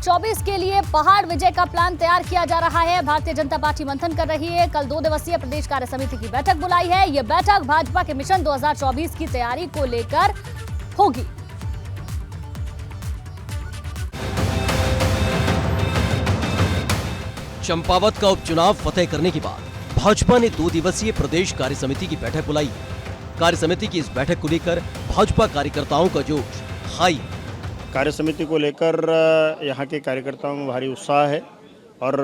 2024 के लिए पहाड़ विजय का प्लान तैयार किया जा रहा है। भारतीय जनता पार्टी मंथन कर रही है। कल 2 दिवसीय प्रदेश कार्य समिति की बैठक बुलाई है। यह बैठक भाजपा के मिशन 2024 की तैयारी को लेकर होगी। चंपावत का उपचुनाव फतेह करने के बाद भाजपा ने 2 दिवसीय प्रदेश कार्य समिति की बैठक बुलाई है। कार्य समिति की इस बैठक को लेकर भाजपा कार्यकर्ताओं का जोश हाई है। कार्य समिति को लेकर यहाँ के कार्यकर्ताओं में भारी उत्साह है और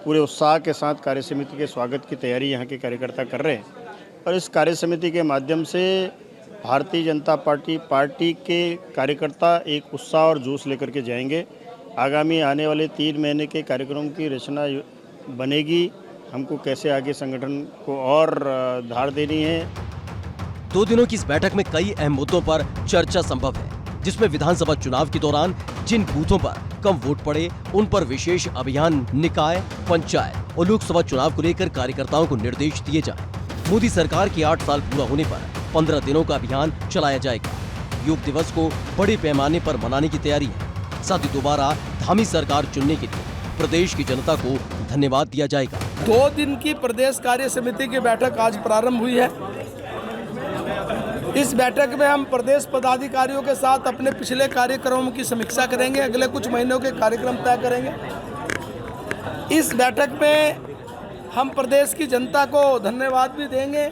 पूरे उत्साह के साथ कार्य समिति के स्वागत की तैयारी यहाँ के कार्यकर्ता कर रहे हैं। और इस कार्य समिति के माध्यम से भारतीय जनता पार्टी के कार्यकर्ता एक उत्साह और जोश लेकर के जाएंगे। आगामी आने वाले 3 महीने के कार्यक्रम की रचना बनेगी। हमको कैसे आगे संगठन को और धार देनी है। 2 दिनों की इस बैठक में कई अहम मुद्दों पर चर्चा संभव है, जिसमें विधानसभा चुनाव के दौरान जिन बूथों पर कम वोट पड़े उन पर विशेष अभियान, निकाय, पंचायत और लोकसभा चुनाव को लेकर कार्यकर्ताओं को निर्देश दिए जाएं। मोदी सरकार के 8 साल पूरा होने पर 15 दिनों का अभियान चलाया जाएगा। योग दिवस को बड़े पैमाने पर मनाने की तैयारी है। साथ ही दोबारा धामी सरकार चुनने के लिए प्रदेश की जनता को धन्यवाद दिया जाएगा। 2 दिन की प्रदेश कार्य समिति की बैठक आज प्रारंभ हुई है। इस बैठक में हम प्रदेश पदाधिकारियों के साथ अपने पिछले कार्यक्रमों की समीक्षा करेंगे। अगले कुछ महीनों के कार्यक्रम तय करेंगे। इस बैठक में हम प्रदेश की जनता को धन्यवाद भी देंगे,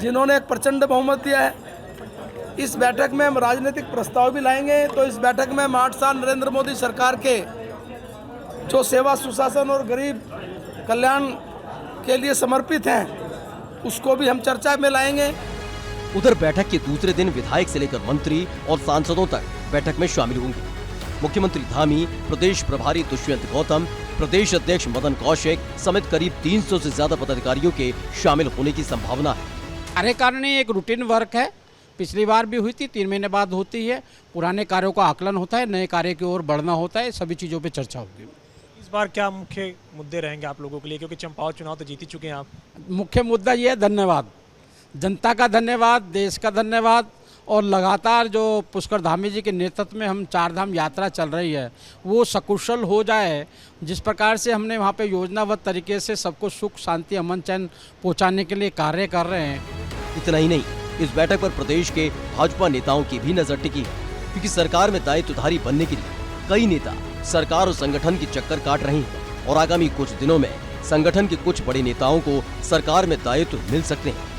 जिन्होंने एक प्रचंड बहुमत दिया है। इस बैठक में हम राजनीतिक प्रस्ताव भी लाएंगे। तो इस बैठक में हम 8 साल नरेंद्र मोदी सरकार के जो सेवा, सुशासन और गरीब कल्याण के लिए समर्पित हैं, उसको भी हम चर्चा में लाएंगे। उधर बैठक के दूसरे दिन विधायक से लेकर मंत्री और सांसदों तक बैठक में शामिल होंगे। मुख्यमंत्री धामी, प्रदेश प्रभारी दुष्यंत गौतम, प्रदेश अध्यक्ष मदन कौशिक समेत करीब 300 से ज्यादा पदाधिकारियों के शामिल होने की संभावना है। कार्यकारिणी एक रूटीन वर्क है। पिछली बार भी हुई थी, 3 महीने बाद होती है। पुराने कार्यों का आकलन होता है, नए कार्य की ओर बढ़ना होता है। सभी चीज़ों पे चर्चा होगी। इस बार क्या मुख्य मुद्दे रहेंगे आप लोगों के लिए, क्योंकि चंपावत चुनाव तो जीत ही चुके हैं आप? मुख्य मुद्दा ये है धन्यवाद, जनता का धन्यवाद, देश का धन्यवाद। और लगातार जो पुष्कर धामी जी के नेतृत्व में हम 4 धाम यात्रा चल रही है, वो सकुशल हो जाए। जिस प्रकार से हमने वहाँ पे योजनाबद्ध तरीके से सबको सुख, शांति, अमन, चैन पहुँचाने के लिए कार्य कर रहे हैं। इतना ही नहीं, इस बैठक पर प्रदेश के भाजपा नेताओं की भी नजर टिकी है, क्योंकि सरकार में दायित्वधारी बनने के लिए कई नेता सरकार और संगठन की चक्कर काट रहे हैं और आगामी कुछ दिनों में संगठन के कुछ बड़े नेताओं को सरकार में दायित्व मिल सकते हैं।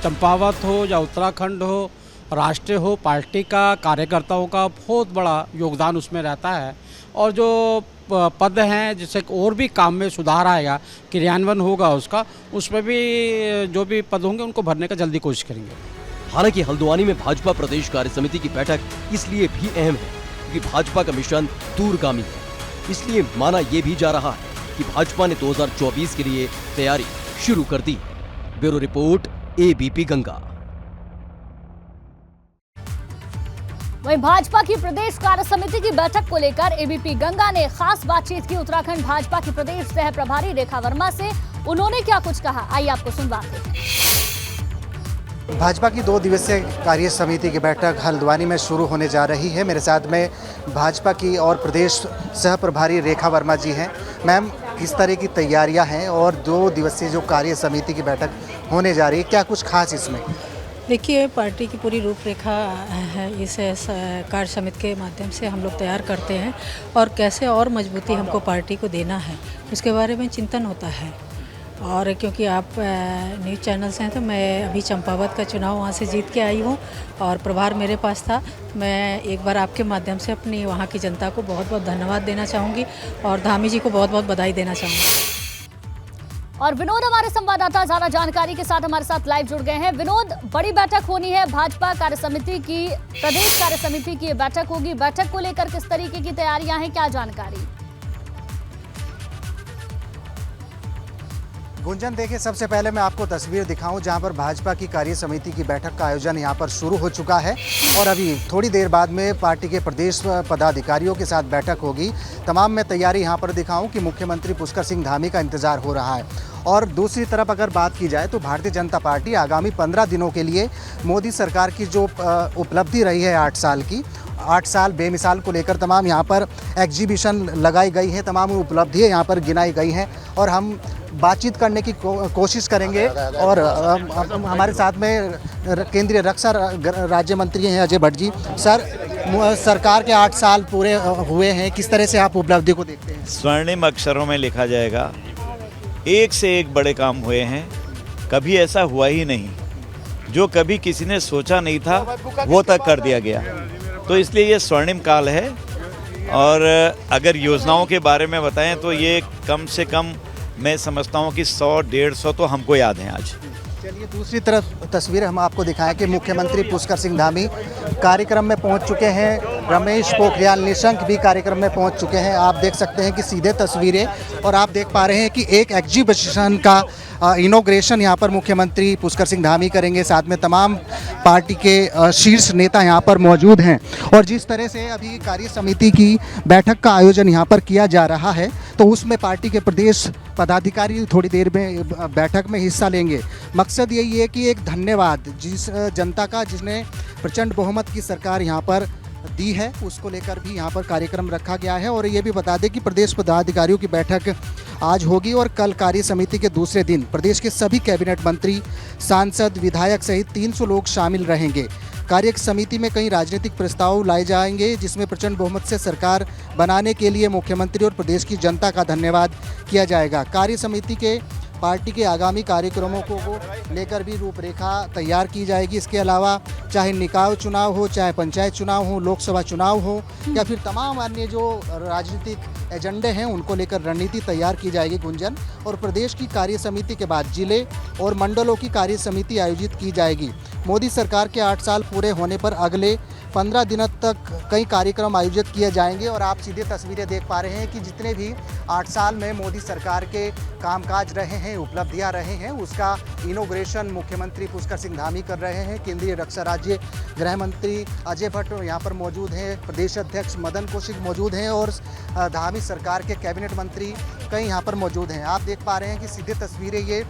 चंपावत हो या उत्तराखंड हो, राष्ट्रीय हो, पार्टी का कार्यकर्ताओं का बहुत बड़ा योगदान उसमें रहता है। और जो पद हैं जिससे और भी काम में सुधार आएगा, क्रियान्वयन होगा उसका, उसमें भी जो भी पद होंगे उनको भरने का जल्दी कोशिश करेंगे। हालांकि हल्द्वानी में भाजपा प्रदेश कार्य समिति की बैठक इसलिए भी अहम है क्योंकि भाजपा का मिशन दूरगामी है। इसलिए माना यह भी जा रहा है कि भाजपा ने 2024 के लिए तैयारी शुरू कर दी है। Bureau report, ABP Ganga. वहीं भाजपा की प्रदेश कार्य समिति की बैठक को लेकर एबीपी गंगा ने खास बातचीत की उत्तराखंड भाजपा की प्रदेश सह प्रभारी रेखा वर्मा से। उन्होंने क्या कुछ कहा, आइए आपको सुनवाते हैं। भाजपा की 2 दिवसीय कार्य समिति की बैठक हल्द्वानी में शुरू होने जा रही है। मेरे साथ में भाजपा की और प्रदेश सह प्रभारी रेखा वर्मा जी हैं। मैम, किस तरह की तैयारियां हैं और 2 दिवसीय जो कार्य समिति की बैठक होने जा रही है, क्या कुछ खास इसमें? देखिए, पार्टी की पूरी रूपरेखा है इस कार्य समिति के माध्यम से हम लोग तैयार करते हैं और कैसे और मजबूती हमको पार्टी को देना है उसके बारे में चिंतन होता है। और क्योंकि आप न्यूज़ चैनल से हैं तो मैं अभी चंपावत का चुनाव वहाँ से जीत के आई हूँ और प्रभार मेरे पास था। मैं एक बार आपके माध्यम से अपनी वहाँ की जनता को बहुत बहुत धन्यवाद देना चाहूँगी और धामी जी को बहुत बहुत बधाई देना चाहूँगी। और विनोद हमारे संवाददाता ज्यादा जानकारी के साथ हमारे साथ लाइव जुड़ गए हैं। विनोद, बड़ी बैठक होनी है, भाजपा कार्य समिति की, प्रदेश कार्य समिति की बैठक होगी। बैठक को लेकर किस तरीके की तैयारियां हैं, क्या जानकारी? गुंजन, देखिए सबसे पहले मैं आपको तस्वीर दिखाऊं जहां पर भाजपा की कार्य समिति की बैठक का आयोजन यहां पर शुरू हो चुका है और अभी थोड़ी देर बाद में पार्टी के प्रदेश पदाधिकारियों के साथ बैठक होगी। तमाम मैं तैयारी यहां पर दिखाऊं कि मुख्यमंत्री पुष्कर सिंह धामी का इंतजार हो रहा है। और दूसरी तरफ अगर बात की जाए तो भारतीय जनता पार्टी आगामी 15 दिनों के लिए मोदी सरकार की जो उपलब्धि रही है 8 साल की, 8 साल बेमिसाल को लेकर तमाम यहाँ पर एग्जीबिशन लगाई गई है, तमाम उपलब्धियाँ यहाँ पर गिनाई गई हैं और हम बातचीत करने की कोशिश करेंगे। और हमारे साथ में केंद्रीय रक्षा राज्य मंत्री हैं अजय भट्ट जी। सर, सरकार के 8 साल पूरे हुए हैं, किस तरह से आप उपलब्धि को देखते हैं? स्वर्णिम अक्षरों में लिखा जाएगा, एक से एक बड़े काम हुए हैं। कभी ऐसा हुआ ही नहीं, जो कभी किसी ने सोचा नहीं था वो तक कर दिया गया। तो इसलिए ये स्वर्णिम काल है। और अगर योजनाओं के बारे में बताएं तो ये कम से कम मैं समझता हूँ कि 100-150 तो हमको याद हैं आज। चलिए दूसरी तरफ तस्वीर हम आपको दिखाएं कि मुख्यमंत्री पुष्कर सिंह धामी कार्यक्रम में पहुंच चुके हैं। रमेश पोखरियाल निशंक भी कार्यक्रम में पहुंच चुके हैं। आप देख सकते हैं कि सीधे तस्वीरें और आप देख पा रहे हैं कि एक एग्जीबिशन का इनॉग्रेशन यहां पर मुख्यमंत्री पुष्कर सिंह धामी करेंगे। साथ में तमाम पार्टी के शीर्ष नेता यहां पर मौजूद हैं और जिस तरह से अभी कार्य समिति की बैठक का आयोजन यहां पर किया जा रहा है तो उसमें पार्टी के प्रदेश पदाधिकारी थोड़ी देर में बैठक में हिस्सा लेंगे। मकसद यही है कि एक धन्यवाद जिस जनता का जिसने प्रचंड बहुमत की सरकार यहाँ पर दी है उसको लेकर भी यहाँ पर कार्यक्रम रखा गया है। और ये भी बता दें कि प्रदेश पदाधिकारियों की बैठक आज होगी और कल कार्य समिति के दूसरे दिन प्रदेश के सभी कैबिनेट मंत्री, सांसद, विधायक सहित 300 लोग शामिल रहेंगे। कार्य समिति में कई राजनीतिक प्रस्ताव लाए जाएंगे जिसमें प्रचंड बहुमत से सरकार बनाने के लिए मुख्यमंत्री और प्रदेश की जनता का धन्यवाद किया जाएगा। कार्य समिति के पार्टी के आगामी कार्यक्रमों को लेकर भी रूपरेखा तैयार की जाएगी। इसके अलावा चाहे निकाय चुनाव हो, चाहे पंचायत चुनाव हो, लोकसभा चुनाव हो या फिर तमाम अन्य जो राजनीतिक एजेंडे हैं उनको लेकर रणनीति तैयार की जाएगी। गुंजन, और प्रदेश की कार्य समिति के बाद जिले और मंडलों की कार्य समिति आयोजित की जाएगी। मोदी सरकार के 8 साल पूरे होने पर अगले 15 दिनों तक कई कार्यक्रम आयोजित किए जाएंगे और आप सीधे तस्वीरें देख पा रहे हैं कि जितने भी 8 साल में मोदी सरकार के कामकाज रहे हैं, उपलब्धियां रहे हैं, उसका इनॉग्रेशन मुख्यमंत्री पुष्कर सिंह धामी कर रहे हैं। केंद्रीय रक्षा राज्य गृह मंत्री अजय भट्ट यहाँ पर मौजूद हैं, प्रदेश अध्यक्ष मदन कौशिक मौजूद हैं और धामी सरकार के कैबिनेट मंत्री कई यहाँ पर मौजूद हैं। आप देख पा रहे हैं कि सीधे तस्वीरें ये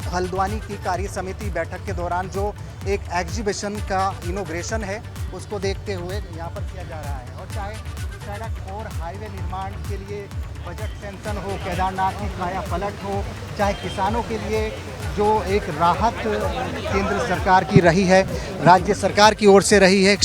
हल्द्वानी की कार्य समिति बैठक के दौरान जो एक एग्जीबिशन का इनॉग्रेशन है उसको देखते हुए यहाँ पर किया जा रहा है। और चाहे सड़क और हाईवे निर्माण के लिए बजट सेंक्शन हो, केदारनाथ की काया पलट हो, चाहे किसानों के लिए जो एक राहत केंद्र सरकार की रही है, राज्य सरकार की ओर से रही है,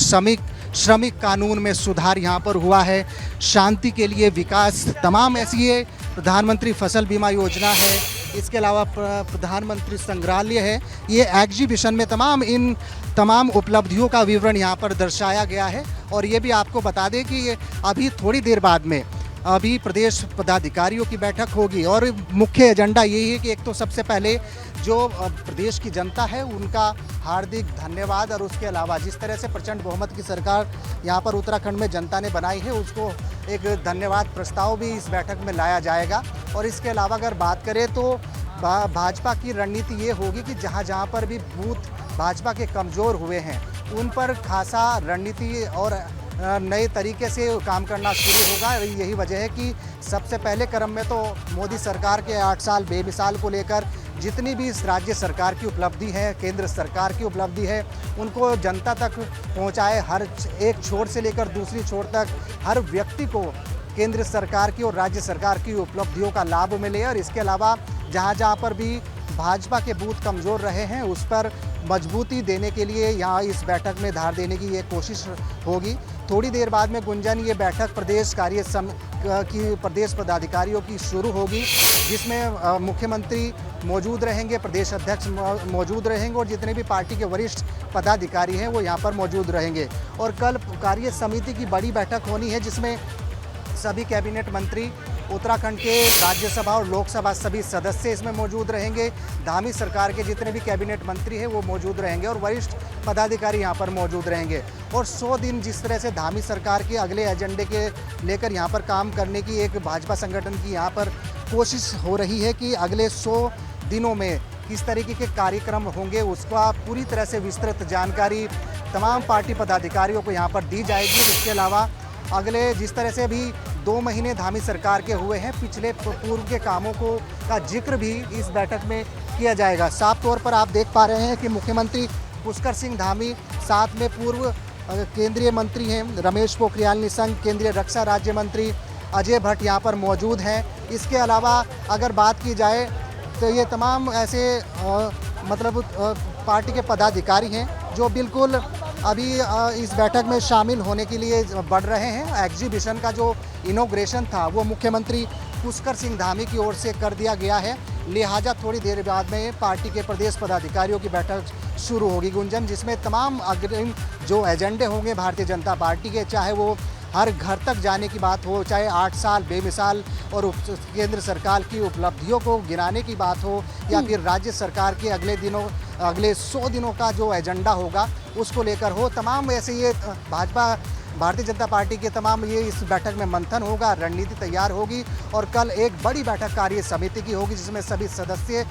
श्रमिक कानून में सुधार यहाँ पर हुआ है, शांति के लिए विकास, तमाम ऐसी ये प्रधानमंत्री फसल बीमा योजना है, इसके अलावा प्रधानमंत्री संग्रहालय है। ये एग्जीबिशन में तमाम उपलब्धियों का विवरण यहाँ पर दर्शाया गया है। और ये भी आपको बता दें कि अभी थोड़ी देर बाद में अभी प्रदेश पदाधिकारियों की बैठक होगी और मुख्य एजेंडा यही है कि एक तो सबसे पहले जो प्रदेश की जनता है उनका हार्दिक धन्यवाद और उसके अलावा जिस तरह से प्रचंड बहुमत की सरकार यहाँ पर उत्तराखंड में जनता ने बनाई है उसको एक धन्यवाद प्रस्ताव भी इस बैठक में लाया जाएगा। और इसके अलावा अगर बात करें तो भाजपा की रणनीति ये होगी कि जहाँ पर भी बूथ भाजपा के कमज़ोर हुए हैं उन पर खासा रणनीति और नए तरीके से काम करना शुरू होगा। यही वजह है कि सबसे पहले क्रम में तो मोदी सरकार के 8 साल बेमिसाल को लेकर जितनी भी इस राज्य सरकार की उपलब्धि है, केंद्र सरकार की उपलब्धि है, उनको जनता तक पहुंचाए। हर एक छोर से लेकर दूसरी छोर तक हर व्यक्ति को केंद्र सरकार की और राज्य सरकार की उपलब्धियों का लाभ मिले। और इसके अलावा जहाँ पर भी भाजपा के बूथ कमज़ोर रहे हैं उस पर मजबूती देने के लिए यहाँ इस बैठक में धार देने की ये कोशिश होगी। थोड़ी देर बाद में गुंजन ये बैठक प्रदेश पदाधिकारियों की शुरू होगी जिसमें मुख्यमंत्री मौजूद रहेंगे, प्रदेश अध्यक्ष मौजूद रहेंगे और जितने भी पार्टी के वरिष्ठ पदाधिकारी हैं वो यहाँ पर मौजूद रहेंगे। और कल कार्य समिति की बड़ी बैठक होनी है जिसमें सभी कैबिनेट मंत्री, उत्तराखंड के राज्यसभा और लोकसभा सभी सदस्य इसमें मौजूद रहेंगे। धामी सरकार के जितने भी कैबिनेट मंत्री हैं वो मौजूद रहेंगे और वरिष्ठ पदाधिकारी यहाँ पर मौजूद रहेंगे। और 100 दिन जिस तरह से धामी सरकार के अगले एजेंडे के लेकर यहाँ पर काम करने की एक भाजपा संगठन की यहाँ पर कोशिश हो रही है कि अगले 100 दिनों में किस तरीके के कार्यक्रम होंगे उसका पूरी तरह से विस्तृत जानकारी तमाम पार्टी पदाधिकारियों को यहाँ पर दी जाएगी। इसके अलावा अगले जिस तरह से अभी 2 महीने धामी सरकार के हुए हैं, पिछले पूर्व के कामों को का जिक्र भी इस बैठक में किया जाएगा। साफ तौर पर आप देख पा रहे हैं कि मुख्यमंत्री पुष्कर सिंह धामी, साथ में पूर्व केंद्रीय मंत्री हैं रमेश पोखरियाल निशंक, केंद्रीय रक्षा राज्य मंत्री अजय भट्ट यहाँ पर मौजूद हैं। इसके अलावा अगर बात की जाए तो ये तमाम ऐसे पार्टी के पदाधिकारी हैं जो बिल्कुल अभी इस बैठक में शामिल होने के लिए बढ़ रहे हैं। एग्जीबिशन का जो इनॉग्रेशन था वो मुख्यमंत्री पुष्कर सिंह धामी की ओर से कर दिया गया है, लिहाजा थोड़ी देर बाद में पार्टी के प्रदेश पदाधिकारियों की बैठक शुरू होगी गुंजन, जिसमें तमाम अग्रिम जो एजेंडे होंगे भारतीय जनता पार्टी के, चाहे वो हर घर तक जाने की बात हो, चाहे 8 साल बेमिसाल और केंद्र सरकार की उपलब्धियों को गिनाने की बात हो, या फिर राज्य सरकार के अगले 100 दिनों का जो एजेंडा होगा उसको लेकर हो, तमाम ऐसे ये भारतीय जनता पार्टी के तमाम ये इस बैठक में मंथन होगा, रणनीति तैयार होगी। और कल एक बड़ी बैठक कार्य समिति की होगी जिसमें सभी सदस्य,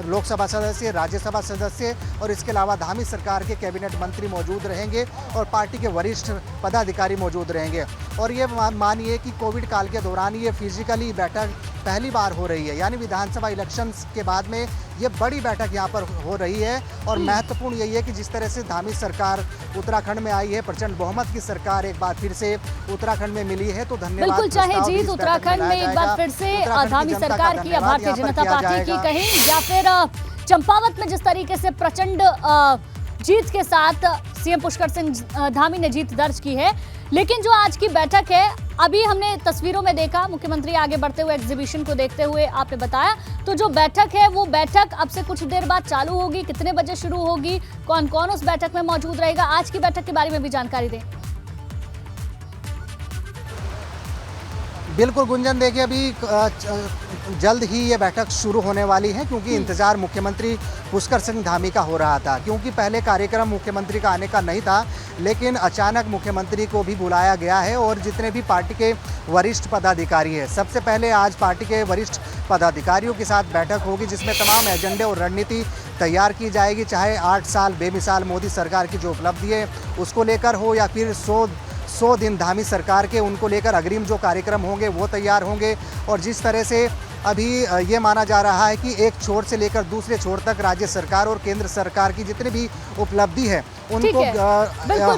लोकसभा सदस्य, राज्यसभा सदस्य और इसके अलावा धामी सरकार के कैबिनेट मंत्री मौजूद रहेंगे और पार्टी के वरिष्ठ पदाधिकारी मौजूद रहेंगे। और ये मानिए कि कोविड काल के दौरान ये फिजिकली बैठक पहली बार हो रही है, यानी विधानसभा इलेक्शंस के बाद में ये बड़ी बैठक यहाँ पर हो रही है। और महत्वपूर्ण यही है कि जिस तरह से धामी सरकार उत्तराखंड में आई है, प्रचंड बहुमत की सरकार एक बार फिर से उत्तराखंड में मिली है, तो धन्यवाद। बिल्कुल, चाहे जीत उत्तराखंड में एक बार फिर से धामी सरकार की या भारतीय जनता पार्टी की कहीं, या फिर चंपावत में जिस तरीके से प्रचंड जीत के साथ सीएम पुष्कर सिंह धामी ने जीत दर्ज की है। लेकिन जो आज की बैठक है, अभी हमने तस्वीरों में देखा, मुख्यमंत्री आगे बढ़ते हुए एग्जीबिशन को देखते हुए आपने बताया, तो जो बैठक है वो बैठक अब से कुछ देर बाद चालू होगी, कितने बजे शुरू होगी, कौन कौन उस बैठक में मौजूद रहेगा, आज की बैठक के बारे में भी जानकारी दें। बिल्कुल गुंजन, देखिए अभी जल्द ही ये बैठक शुरू होने वाली है, क्योंकि इंतजार मुख्यमंत्री पुष्कर सिंह धामी का हो रहा था, क्योंकि पहले कार्यक्रम मुख्यमंत्री का आने का नहीं था, लेकिन अचानक मुख्यमंत्री को भी बुलाया गया है और जितने भी पार्टी के वरिष्ठ पदाधिकारी हैं, सबसे पहले आज पार्टी के वरिष्ठ पदाधिकारियों के साथ बैठक होगी जिसमें तमाम एजेंडे और रणनीति तैयार की जाएगी, चाहे 8 साल बेमिसाल मोदी सरकार की जो उपलब्धि है उसको लेकर हो, या फिर 100 दिन धामी सरकार के उनको लेकर अग्रिम जो कार्यक्रम होंगे वो तैयार होंगे। और जिस तरह से अभी ये माना जा रहा है कि एक छोर से लेकर दूसरे छोर तक राज्य सरकार और केंद्र सरकार की जितनी भी उपलब्धि है उनको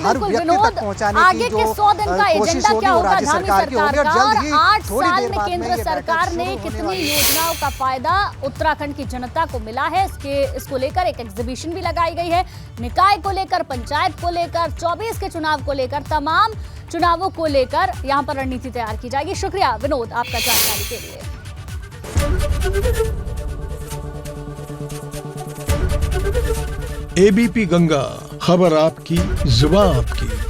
हर व्यक्ति तक पहुंचाने की जो कोशिश होगी वो राज्य सरकार की होगी। और जल्द ही 8 साल में केंद्र सरकार ने कितनी योजनाओं का फायदा उत्तराखंड की जनता को मिला है, इसको लेकर एक एग्जीबिशन भी लगाई गई है। निकाय को लेकर, पंचायत को लेकर, 24 के चुनाव को लेकर, तमाम चुनावों को लेकर यहाँ पर रणनीति तैयार की जाएगी। शुक्रिया विनोद आपका जानकारी के लिए। एबीपी गंगा, खबर आपकी, जुबान आपकी।